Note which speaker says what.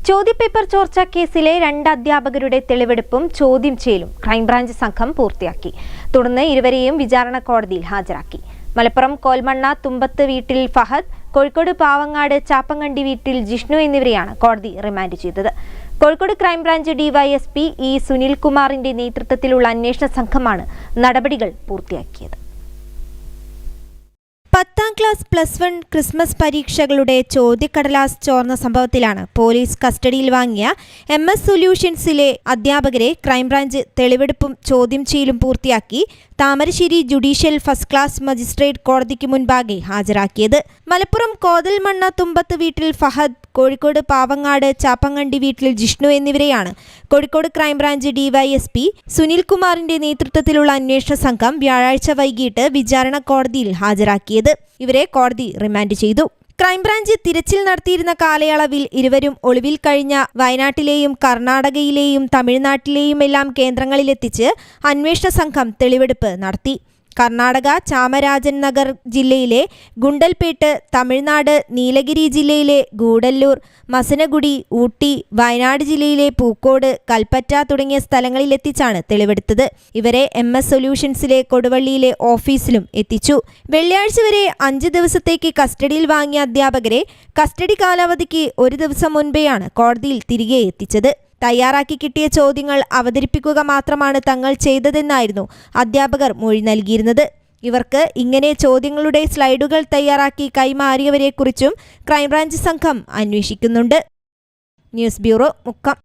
Speaker 1: ചോദ്യപേപ്പർ ചോർച്ച കേസിലെ 2 അധ്യാപകരുടെ തെളിവെടുപ്പും ചോദ്യം ചെയ്യലും ക്രൈംബ്രാഞ്ച് സംഘം പൂർത്തിയാക്കി. തുടർന്ന് ഇരുവരെയും വിചാരണ കോടതിയിൽ ഹാജരാക്കി. മലപ്പുറം കോൽമണ്ണ തുമ്പത്ത് വീട്ടിൽ ഫഹദ്, കോഴിക്കോട് പാവങ്ങാട് ചാപ്പങ്കണ്ടി വീട്ടിൽ ജിഷ്ണു എന്നിവരെയാണ് കോടതി റിമാൻഡ് ചെയ്തത്. കോഴിക്കോട് ക്രൈംബ്രാഞ്ച് ഡിവൈഎസ്പി ഇ സുനിൽകുമാറിന്റെ നേതൃത്വത്തിലുള്ള അന്വേഷണ സംഘമാണ് നടപടികൾ പൂർത്തിയാക്കിയത്. 10ാം ക്ലാസ് +1 ക്രിസ്മസ് പരീക്ഷകളുടെ ചോദ്യക്കടലാസ് ചോർന്ന സംഭവത്തിലാണ് പോലീസ് കസ്റ്റഡിയിൽ വാങ്ങിയ MS സൊല്യൂഷൻസിലെ അധ്യാപകരെ ക്രൈംബ്രാഞ്ച് തെളിവെടുപ്പും ചോദ്യം ചെയ്യലും പൂർത്തിയാക്കി Thamarassery judicial first class magistrate കോടതിക്ക് മുൻപാകെ ഹാജരാക്കിയത്. മലപ്പുറം കോതൽമണ്ണ തുമ്പത്ത് വീട്ടിൽ ഫഹദ്, കോഴിക്കോട് പാവങ്ങാട് ചാപ്പങ്കണ്ടി വീട്ടിൽ ജിഷ്ണു എന്നിവരെയാണ് കോഴിക്കോട് ക്രൈംബ്രാഞ്ച് ഡിവൈഎസ്പി സുനിൽകുമാറിന്റെ നേതൃത്വത്തിലുള്ള അന്വേഷണ സംഘം വ്യാഴാഴ്ച വൈകിട്ട് വിചാരണ കോടതിയിൽ ഹാജരാക്കിയത്. ഇവരെ കോടതി റിമാൻഡ് ചെയ്തു. ക്രൈംബ്രാഞ്ച് തിരച്ചിൽ നടത്തിയിരുന്ന കാലയളവിൽ ഇരുവരും ഒളിവിൽ കഴിഞ്ഞ വയനാട്ടിലെയും കർണാടകയിലെയും തമിഴ്നാട്ടിലെയുമെല്ലാം കേന്ദ്രങ്ങളിലെത്തിച്ച് അന്വേഷണ സംഘം തെളിവെടുപ്പ് നടത്തി. കർണാടക ചാമരാജൻ നഗർ ജില്ലയിലെ ഗുണ്ടൽപേട്ട്, തമിഴ്നാട് നീലഗിരി ജില്ലയിലെ ഗൂഡല്ലൂർ, മസനഗുഡി, ഊട്ടി, വയനാട് ജില്ലയിലെ പൂക്കോട്, കൽപ്പറ്റ തുടങ്ങിയ സ്ഥലങ്ങളിലെത്തിച്ചാണ് തെളിവെടുത്തത്. ഇവരെ MS സൊല്യൂഷൻസിലെ കൊടുവള്ളിയിലെ ഓഫീസിലും എത്തിച്ചു. വെള്ളിയാഴ്ച വരെ 5 ദിവസത്തേക്ക് കസ്റ്റഡിയിൽ വാങ്ങിയ അധ്യാപകരെ കസ്റ്റഡി കാലാവധിക്ക് 1 ദിവസം മുൻപെയാണ് കോടതിയിൽ തിരികെ എത്തിച്ചത്. തയ്യാറാക്കി കിട്ടിയ ചോദ്യങ്ങൾ അവതരിപ്പിക്കുക മാത്രമാണ് തങ്ങൾ ചെയ്തതെന്നായിരുന്നു അധ്യാപകർ മൊഴി നൽകിയിരുന്നത്. ഇവർക്ക് ഇങ്ങനെ ചോദ്യങ്ങളുടെ സ്ലൈഡുകൾ തയ്യാറാക്കി കൈമാറിയവരെക്കുറിച്ചും ക്രൈംബ്രാഞ്ച് സംഘം അന്വേഷിക്കുന്നുണ്ട്. News bureau, Mukkam.